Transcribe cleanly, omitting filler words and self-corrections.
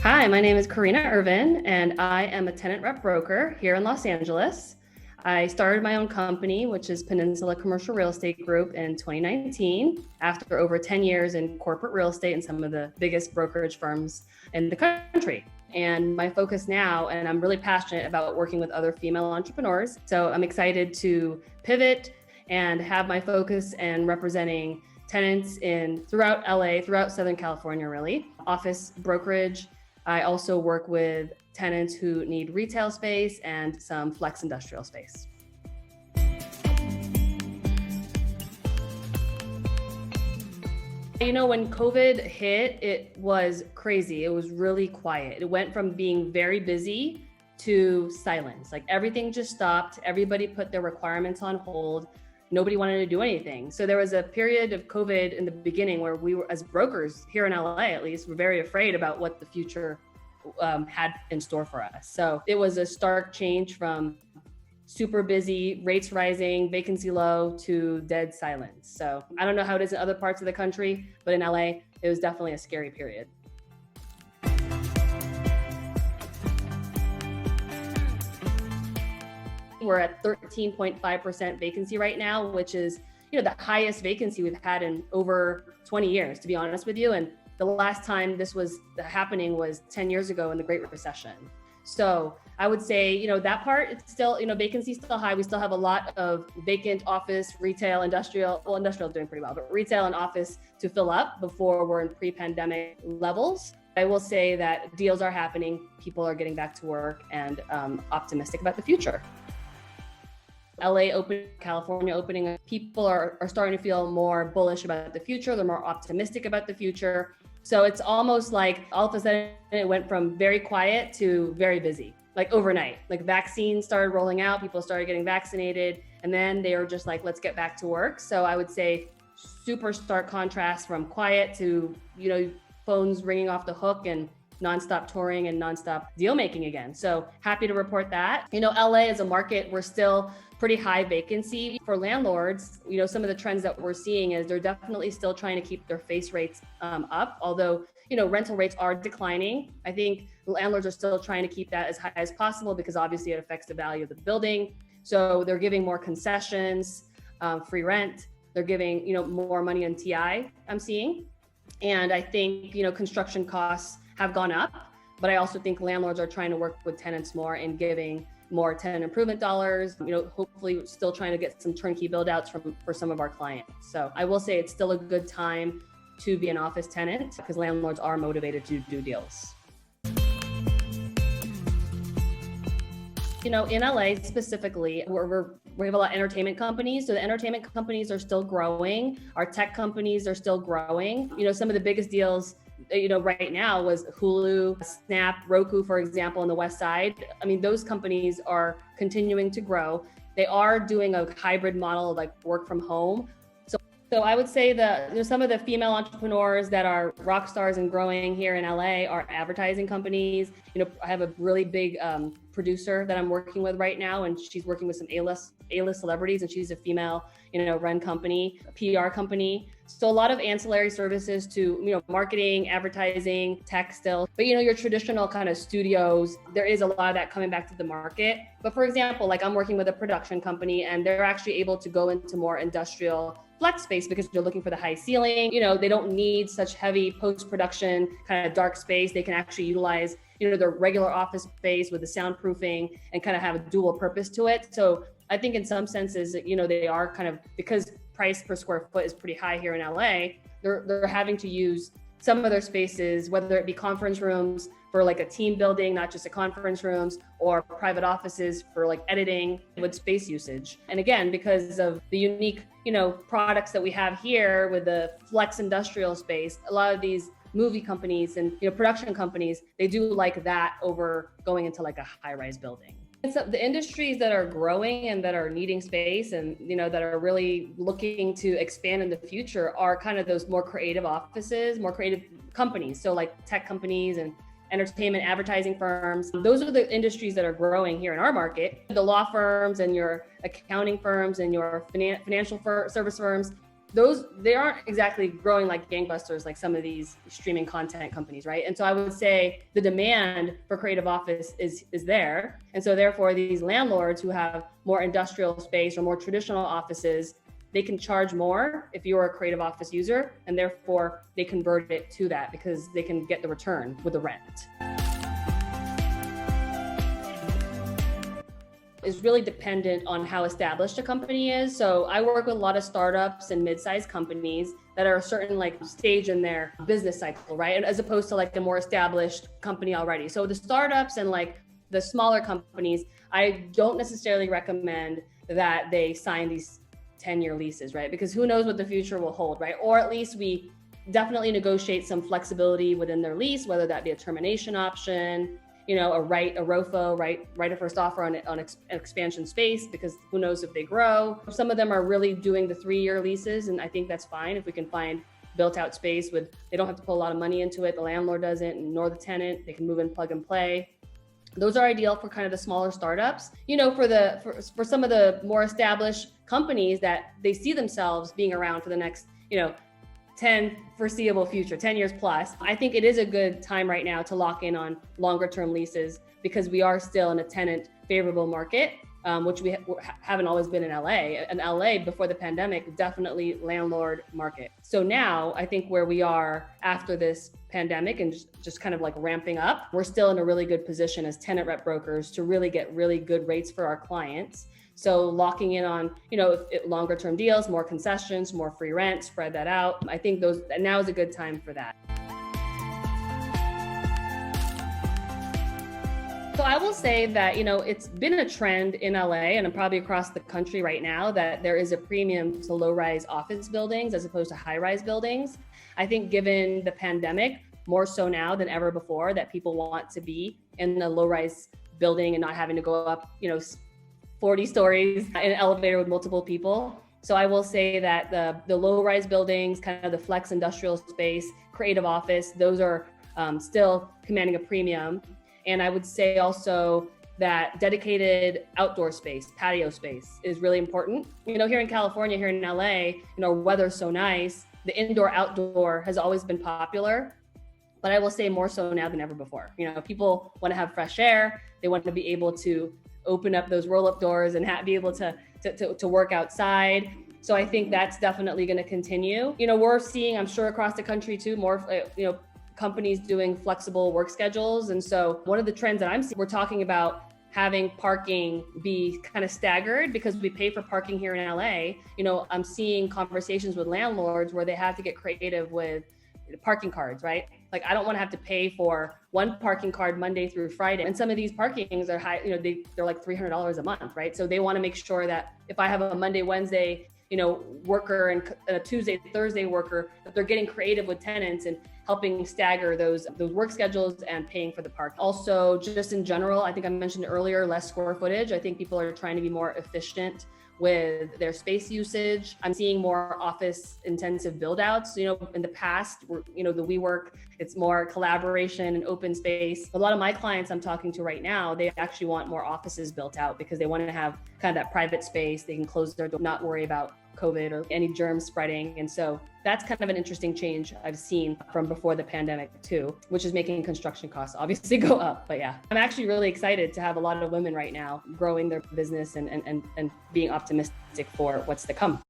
Hi, my name is Corina Irvin, and I am a tenant rep broker here in Los Angeles. I started my own company, which is Peninsula Commercial Real Estate Group, in 2019, after over 10 years in corporate real estate in some of the biggest brokerage firms in the country. And my focus now, and I'm really passionate about working with other female entrepreneurs. So I'm excited to pivot and have my focus and representing tenants throughout LA, throughout Southern California, really. Office brokerage. I also work with tenants who need retail space and some flex industrial space. You know, when COVID hit, it was crazy. It was really quiet. It went from being very busy to silence. Like everything just stopped. Everybody put their requirements on hold. Nobody wanted to do anything. So there was a period of COVID in the beginning where we were, as brokers here in LA at least, were very afraid about what the future had in store for us. So it was a stark change from super busy, rates rising, vacancy low, to dead silence. So I don't know how it is in other parts of the country, but in LA, it was definitely a scary period. We're at 13.5% vacancy right now, which is, the highest vacancy we've had in over 20 years, to be honest with you. And the last time this was happening was 10 years ago in the Great Recession. So I would say, that part, it's still, vacancy is still high. We still have a lot of vacant office, retail, industrial, industrial doing pretty well, but retail and office to fill up before we're in pre-pandemic levels. I will say that deals are happening, people are getting back to work, and optimistic about the future. LA opening, California opening, people are starting to feel more bullish about the future. They're more optimistic about the future. So it's almost like all of a sudden it went from very quiet to very busy, like overnight. Like vaccines started rolling out, people started getting vaccinated, and then they were just like, let's get back to work. So I would say super stark contrast from quiet to, phones ringing off the hook and nonstop touring and nonstop deal making again. So happy to report that. LA is a market, we're still pretty high vacancy. For landlords, some of the trends that we're seeing is they're definitely still trying to keep their face rates up, although, rental rates are declining. I think landlords are still trying to keep that as high as possible because obviously it affects the value of the building. So they're giving more concessions, free rent. They're giving, more money on TI, I'm seeing. And I think, construction costs have gone up, but I also think landlords are trying to work with tenants more and giving more tenant improvement dollars, hopefully still trying to get some turnkey build outs for some of our clients. So I will say it's still a good time to be an office tenant because landlords are motivated to do deals. In LA specifically, we have a lot of entertainment companies. So the entertainment companies are still growing. Our tech companies are still growing. Some of the biggest deals right now was Hulu, Snap, Roku, for example, on the West Side. I mean, those companies are continuing to grow. They are doing a hybrid model of like work from home. So I would say that some of the female entrepreneurs that are rock stars and growing here in LA are advertising companies. I have a really big producer that I'm working with right now, and she's working with some A-list celebrities, and she's a female, run company, a PR company. So a lot of ancillary services to, marketing, advertising, tech still. But, your traditional kind of studios, there is a lot of that coming back to the market. But for example, like I'm working with a production company and they're actually able to go into more industrial flex space because they're looking for the high ceiling. They don't need such heavy post-production kind of dark space. They can actually utilize, their regular office space with the soundproofing and kind of have a dual purpose to it. So I think in some senses, they are kind of, because price per square foot is pretty high here in LA, they're having to use some of their spaces, whether it be conference rooms for like a team building, not just a conference rooms, or private offices for like editing with space usage. And again, because of the unique, products that we have here with the flex industrial space, a lot of these movie companies and production companies, they do like that over going into like a high-rise building. And so the industries that are growing and that are needing space and that are really looking to expand in the future are kind of those more creative offices, more creative companies. So like tech companies and entertainment advertising firms. Those are the industries that are growing here in our market. The law firms and your accounting firms and your financial service firms, they aren't exactly growing like gangbusters like some of these streaming content companies, right? And so I would say the demand for creative office is there. And so therefore these landlords who have more industrial space or more traditional offices, they can charge more if you're a creative office user, and therefore they convert it to that because they can get the return with the rent. Is really dependent on how established a company is. So I work with a lot of startups and mid-sized companies that are a certain like stage in their business cycle, right? As opposed to like a more established company already. So the startups and like the smaller companies, I don't necessarily recommend that they sign these 10-year leases, right? Because who knows what the future will hold, right? Or at least we definitely negotiate some flexibility within their lease, whether that be a termination option, a ROFO, right of first offer on expansion space, because who knows if they grow. Some of them are really doing the 3-year leases, and I think that's fine if we can find built out space with, they don't have to put a lot of money into it, the landlord doesn't, nor the tenant, they can move in, plug and play. Those are ideal for kind of the smaller startups. For some of the more established companies that they see themselves being around for the next, 10 foreseeable future, 10 years plus. I think it is a good time right now to lock in on longer term leases because we are still in a tenant favorable market, which we haven't always been in LA. In LA before the pandemic, definitely landlord market. So now I think where we are after this pandemic and just kind of like ramping up, we're still in a really good position as tenant rep brokers to really get really good rates for our clients. So locking in on, longer term deals, more concessions, more free rent, spread that out. I think now is a good time for that. So I will say that, it's been a trend in LA and probably across the country right now that there is a premium to low-rise office buildings as opposed to high-rise buildings. I think given the pandemic, more so now than ever before, that people want to be in a low-rise building and not having to go up, 40 stories in an elevator with multiple people. So I will say that the low-rise buildings, kind of the flex industrial space, creative office, those are still commanding a premium. And I would say also that dedicated outdoor space, patio space is really important. Here in California, here in LA, weather's so nice. The indoor outdoor has always been popular, but I will say more so now than ever before. People want to have fresh air. They want to be able to open up those roll-up doors and be able to work outside. So I think that's definitely going to continue. We're seeing, I'm sure across the country too, more, companies doing flexible work schedules. And so one of the trends that I'm seeing, we're talking about having parking be kind of staggered because we pay for parking here in LA. I'm seeing conversations with landlords where they have to get creative with parking cards, right? Like I don't want to have to pay for one parking card Monday through Friday. And some of these parkings are high, they're like $300 a month, right? So they want to make sure that if I have a Monday, Wednesday, worker and a Tuesday, Thursday worker, that they're getting creative with tenants and helping stagger those work schedules and paying for the park. Also, just in general, I think I mentioned earlier, less square footage. I think people are trying to be more efficient with their space usage. I'm seeing more office intensive build outs. In the past, the WeWork, it's more collaboration and open space. A lot of my clients I'm talking to right now, they actually want more offices built out because they want to have kind of that private space. They can close their door, not worry about COVID or any germs spreading. And so that's kind of an interesting change I've seen from before the pandemic too, which is making construction costs obviously go up. But yeah, I'm actually really excited to have a lot of women right now growing their business and being optimistic for what's to come.